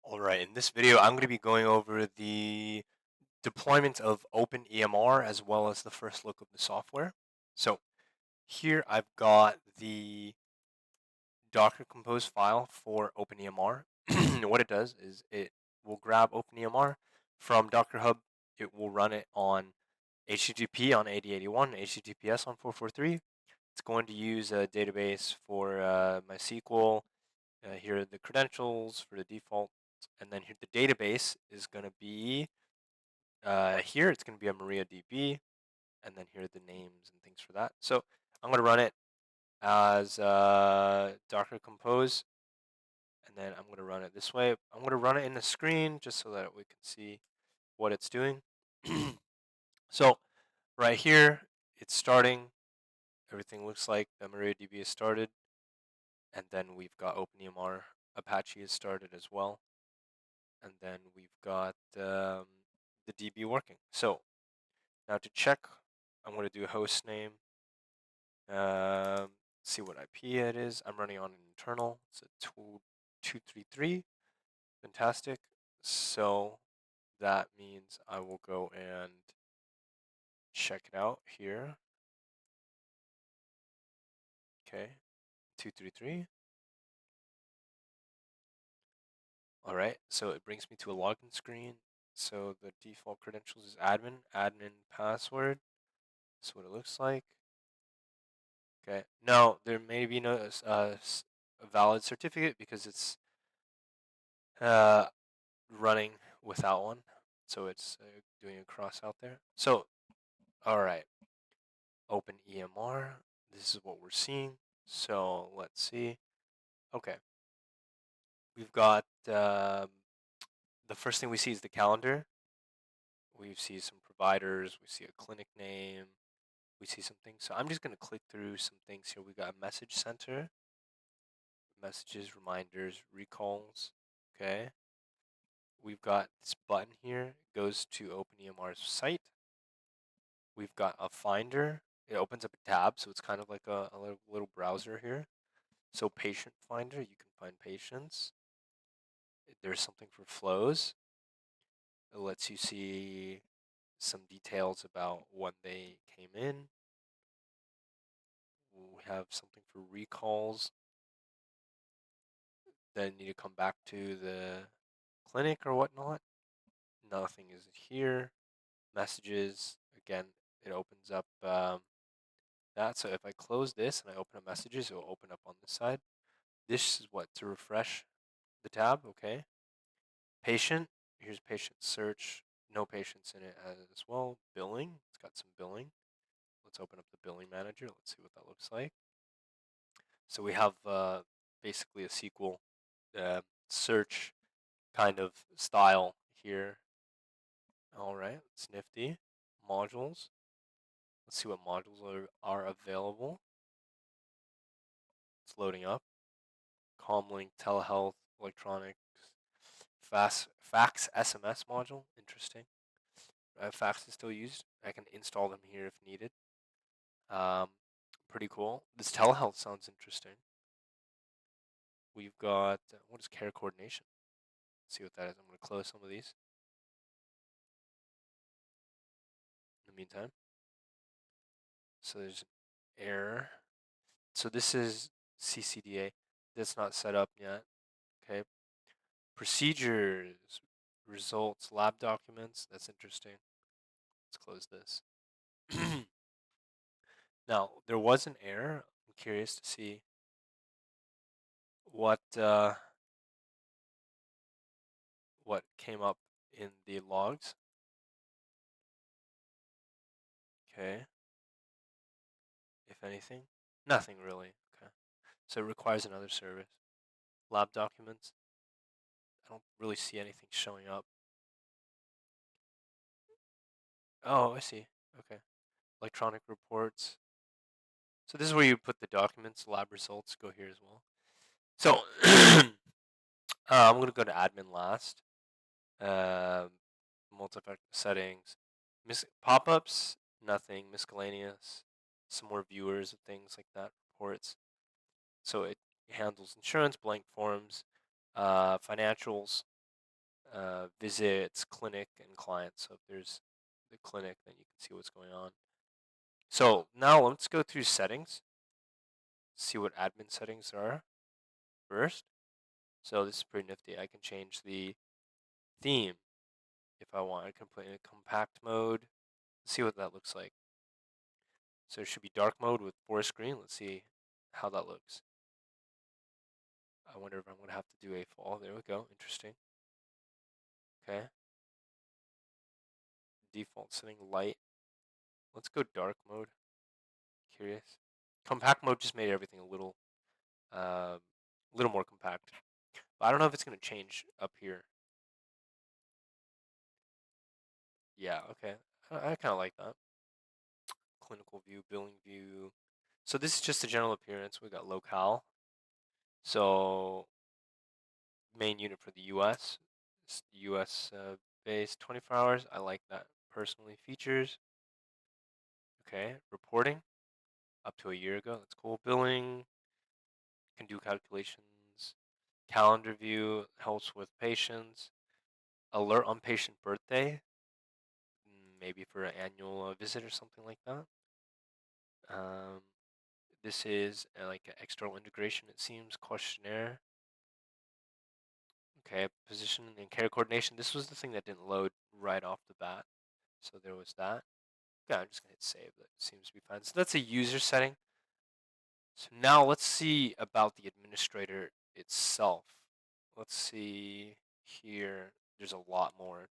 All right, in this video, I'm going to be going over the deployment of OpenEMR as well as the first look of the software. So here I've got the Docker Compose file for OpenEMR. What it does is it will grab OpenEMR from Docker Hub. It will run it on HTTP on 8081, HTTPS on 443. It's going to use a database for MySQL. Here are the credentials for the default, and then here the database is going to be here. It's going to be a MariaDB, and then here are the names and things for that. So I'm going to run it as Docker Compose, and then I'm going to run it this way. I'm going to run it in the screen just so that we can see what it's doing. So right here, it's starting. Everything looks like the MariaDB is started, and then we've got OpenEMR Apache is started as well. And then we've got the DB working. So now to check, I'm going to do a host name, see what IP it is. I'm running on an internal. It's a 233. Fantastic. So that means I will go and check it out here. Okay, 233. All right, so it brings me to a login screen. So the default credentials is admin password. That's what it looks like. Okay. No, there may be no a valid certificate because it's uh, running without one. So it's doing a cross out there. So, all right. Open EMR. This is what we're seeing. So let's see. Okay. We've got the first thing we see is the calendar. We see some providers. We see a clinic name. We see some things. So I'm just going to click through some things here. We got a message center, messages, reminders, recalls. Okay. We've got this button here. It goes to OpenEMR's site. We've got a finder. It opens up a tab, so it's kind of like a little browser here. So patient finder, you can find patients. There's something for flows. It lets you see some details about when they came in. We have something for recalls. Then you need to come back to the clinic or whatnot. Nothing is here. Messages, again, it opens up that. So if I close this and I open up messages, it will open up on this side. This is what to refresh the tab. Okay. Patient. Here's patient search. No patients in it as well. Billing. It's got some billing. Let's open up the billing manager. Let's see what that looks like. So we have basically a SQL search kind of style here. All right. It's nifty. Modules. Let's see what modules are available. It's loading up. Comlink, telehealth, electronics, fax SMS module. Interesting. Fax is still used. I can install them here if needed. Pretty cool. This telehealth sounds interesting. We've got, what is care coordination? Let's see what that is. I'm going to close some of these in the meantime. So there's an error. So this is CCDA. That's not set up yet. Okay. Procedures, results, lab documents. That's interesting. Let's close this. Now, there was an error. I'm curious to see what came up in the logs. Okay. If anything, nothing really. Okay. So it requires another service. Lab documents. I don't really see anything showing up. Oh, I see. Okay. Electronic reports. So this is where you put the documents. Lab results go here as well. So I'm going to go to admin last. Multi-factor settings. Pop-ups, nothing. Miscellaneous. Some more viewers of things like that. Reports. So it handles insurance, blank forms, financials. visits, clinic, and clients. So if there's the clinic, then you can see what's going on. So now let's go through settings, see what admin settings are first. So this is pretty nifty. I can change the theme if I want. I can put in a compact mode. Let's see what that looks like. So it should be dark mode with forest green. Let's see how that looks. I wonder if I'm going to have to do a fall. There we go. Interesting. Okay. Default setting light. Let's go dark mode. Curious. Compact mode just made everything uh, little more compact. But I don't know if it's going to change up here. Yeah, okay. I kind of like that. Clinical view, billing view. So this is just the general appearance. We got locale. So main unit for the US. It's US based 24 hours. I like that personally. Features. Okay. Reporting. Up to a year ago. That's cool. Billing. Can do calculations. Calendar view. Helps with patients. Alert on patient birthday. Maybe for an annual visit or something like that. This is like an external integration, it seems. Questionnaire. Okay, position and care coordination. This was the thing that didn't load right off the bat. So there was that. Okay, I'm just going to hit save. That seems to be fine. So that's a user setting. So now let's see about the administrator itself. Let's see here. There's a lot more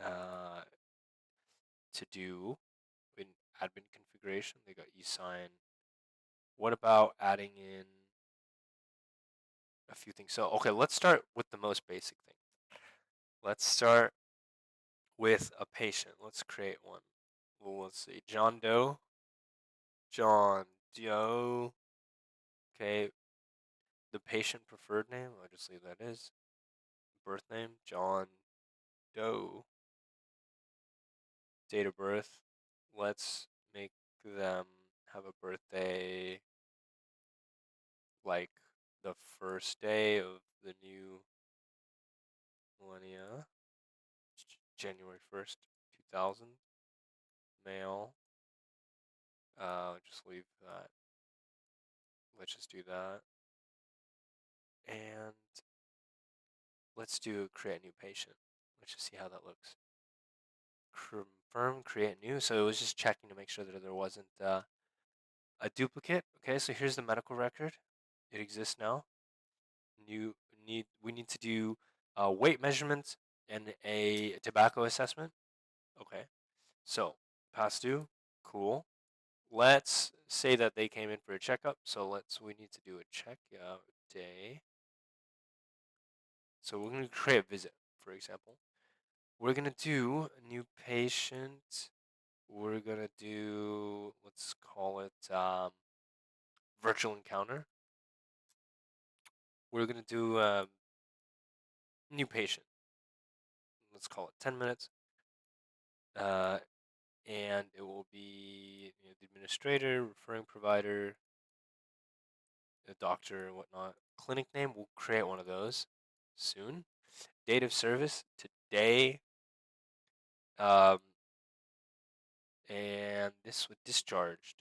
uh, to do in admin configuration. They got eSign. What about adding in a few things? So, okay, let's start with the most basic thing. Let's start with a patient. Let's create one. Well, let's see. John Doe. John Doe. Okay. The patient preferred name. I'll just leave that as. Birth name. John Doe. Date of birth. Let's make them have a birthday like the first day of the new millennia. January 1st, 2000. Male. Just leave that. Let's just do that. And let's do create a new patient. Let's just see how that looks. Confirm, create new. So it was just checking to make sure that there wasn't a duplicate. Okay, so here's the medical record. It exists now. We need to do weight measurements and a tobacco assessment. Okay, so past due, cool. Let's say that they came in for a checkup. So we need to do a checkout day. So we're going to create a visit, for example. We're going to do a new patient. We're going to do, let's call it virtual encounter. We're going to do new patient. Let's call it 10 minutes. And it will be the administrator, referring provider, the doctor, and whatnot. Clinic name, we'll create one of those soon. Date of service, today. And this with discharge.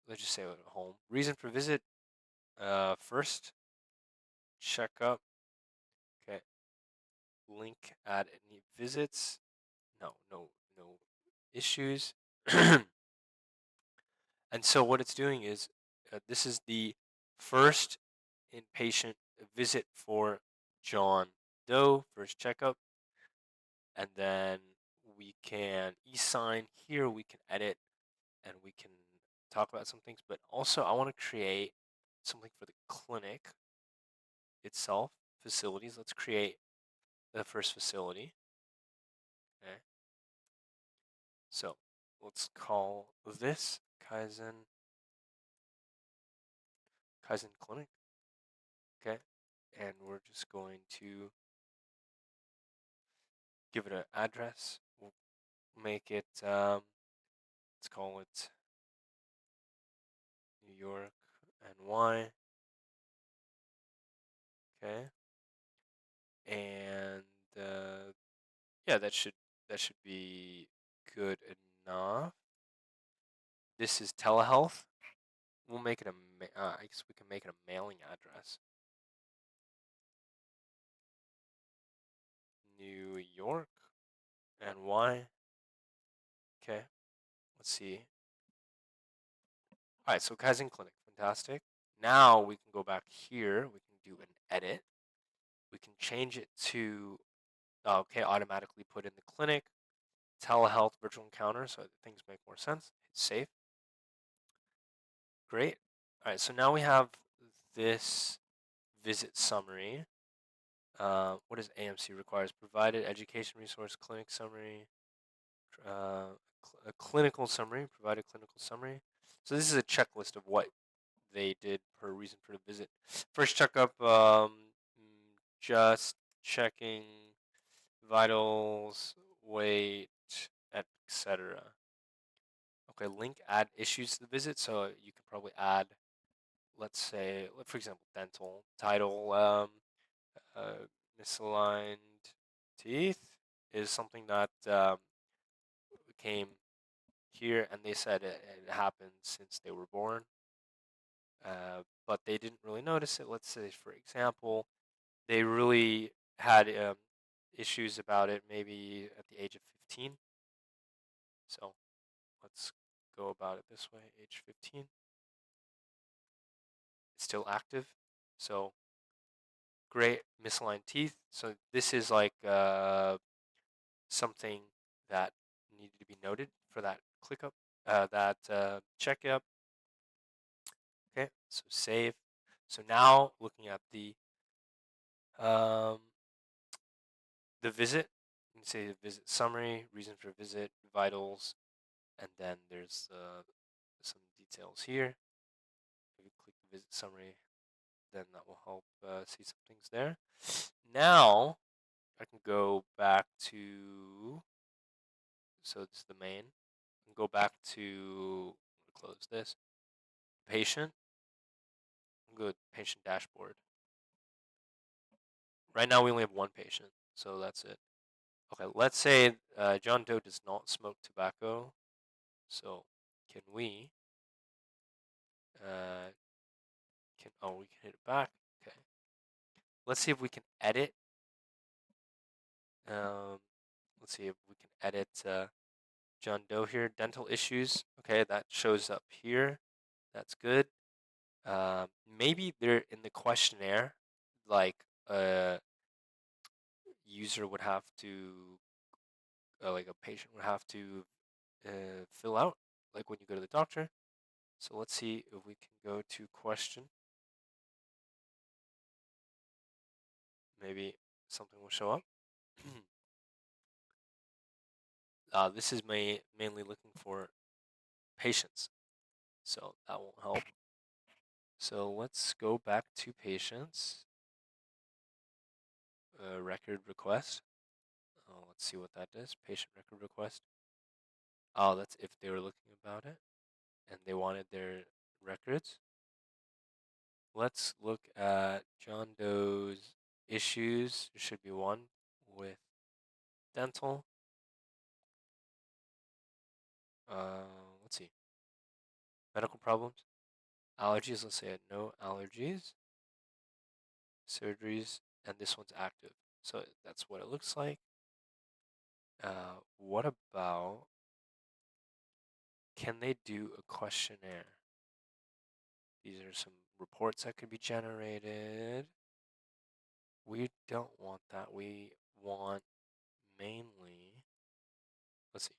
Let's just say at home. Reason for visit, first checkup. Okay. Link, add any visits. No issues. And so what it's doing is, this is the first inpatient visit for John Doe, first checkup. And then we can e-sign here, we can edit, and we can talk about some things. But also I want to create something for the clinic itself, facilities. Let's create the first facility. Okay. So let's call this Kaizen Clinic. Okay. And we're just going to give it an address. We'll make it, let's call it New York NY. Okay. Yeah, that should be good enough. This is telehealth. We'll make it I guess we can make it a mailing address. New York. And why? Okay, let's see. All right, so Kaizen Clinic, fantastic. Now we can go back here. We can do an edit. We can change it to, okay, automatically put in the clinic, telehealth virtual encounter, so things make more sense. Hit save. Great. All right, so now we have this visit summary. What does AMC requires? Provided education resource, clinic summary, a clinical summary, provided clinical summary. So this is a checklist of what they did per reason for the visit. First checkup, just checking vitals, weight, etc. Okay, link add issues to the visit. So you could probably add, let's say, for example, dental title, uh, misaligned teeth is something that came here, and they said it happened since they were born, but they didn't really notice it. Let's say, for example, they really had issues about it maybe at the age of 15. So let's go about it this way. Age 15, it's still active. So great, misaligned teeth. So this is like something that needed to be noted for that ClickUp, that checkup. Okay, so save. So now looking at um, the visit, you can say the visit summary, reason for visit, vitals, and then there's some details here. If you click the visit summary, then that will help see some things there. Now I can go back to, so this is the main. I can go back to, close this, patient. Good, patient dashboard. Right now we only have one patient, so that's it. Okay, let's say John Doe does not smoke tobacco. So can we, uh, we can hit it back. Okay. Let's see if we can edit. Um, let's see if we can edit John Doe here. Dental issues. Okay, that shows up here. That's good. Maybe they're in the questionnaire, like a user would have to, like a patient would have to fill out, like when you go to the doctor. So let's see if we can go to question. Maybe something will show up. This is mainly looking for patients, so that won't help. So let's go back to patients. Record request. Let's see what that is. Patient record request. Oh, that's if they were looking about it and they wanted their records. Let's look at John Doe's issues. There should be one with dental. Let's see. Medical problems. Allergies. Let's say no allergies. Surgeries. And this one's active. So that's what it looks like. What about, can they do a questionnaire? These are some reports that could be generated. We don't want that. We want mainly, let's see.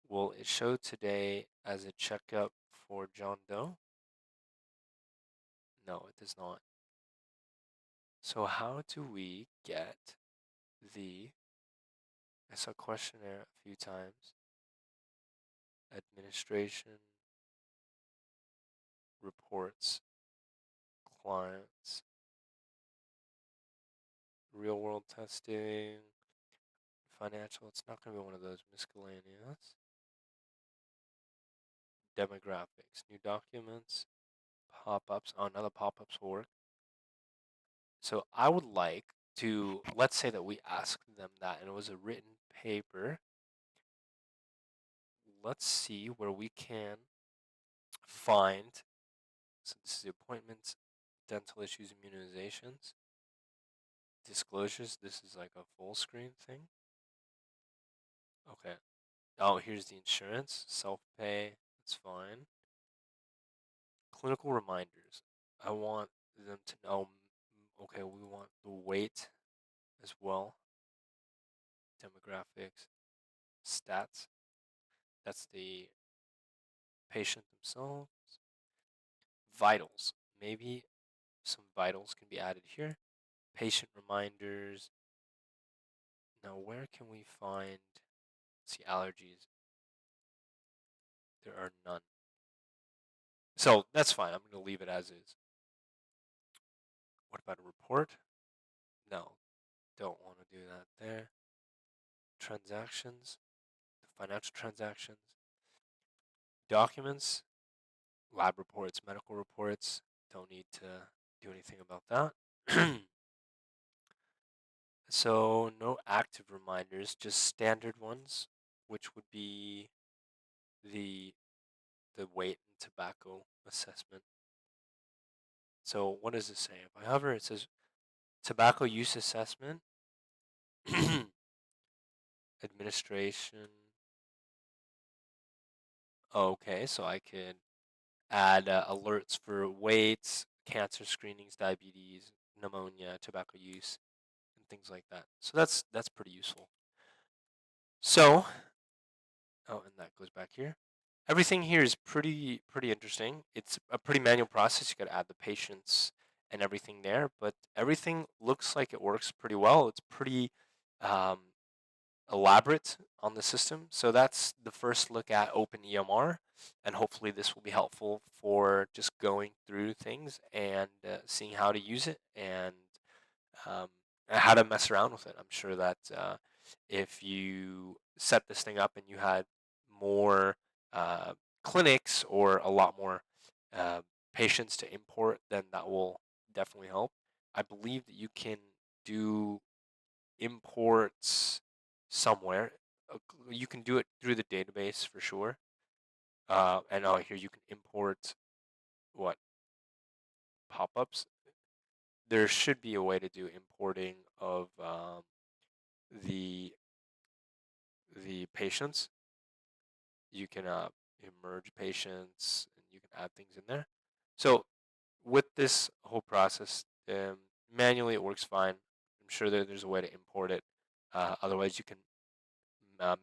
Will it show today as a checkup for John Doe? No, it does not. So how do we get I saw questionnaire a few times. Administration, reports, clients, real world testing, financial. It's not going to be one of those. Miscellaneous. Demographics, new documents, pop-ups. Oh, none of the pop-ups will work. So I would like to, let's say that we asked them that and it was a written paper. Let's see where we can find, so this is the appointments, dental issues, immunizations, disclosures. This is like a full screen thing. Okay. Oh, here's the insurance, self-pay, that's fine. Clinical reminders. I want them to know, okay, we want the weight as well. Demographics, stats. That's the patient themselves. Vitals. Maybe some vitals can be added here. Patient reminders. Now, where can we find, let's see, allergies? There are none. So that's fine. I'm going to leave it as is. What about a report? No, don't want to do that there. Transactions, financial transactions, documents, lab reports, medical reports. Don't need to do anything about that. So no active reminders, just standard ones, which would be the weight and tobacco assessment. So what does it say? If I hover, it says tobacco use assessment, administration. Okay, so I could add alerts for weights, cancer screenings, diabetes, pneumonia, tobacco use, and things like that. So that's pretty useful. So, oh, and that goes back here. Everything here is pretty interesting. It's a pretty manual process. You got to add the patients and everything there, but everything looks like it works pretty well. It's pretty um, elaborate on the system. So that's the first look at OpenEMR, and hopefully this will be helpful for just going through things and seeing how to use it and um, how to mess around with it. I'm sure that if you set this thing up and you had more uh, clinics or a lot more uh, patients to import, then that will definitely help. I believe that you can do imports somewhere. You can do it through the database for sure. And here you can import what pop-ups. There should be a way to do importing of the patients. You can merge patients and you can add things in there. So with this whole process, manually it works fine. I'm sure that there's a way to import it. Otherwise, you can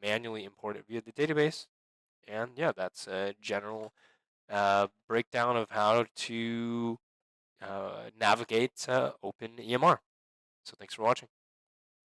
manually import it via the database. And yeah, that's a general breakdown of how to navigate OpenEMR. So thanks for watching.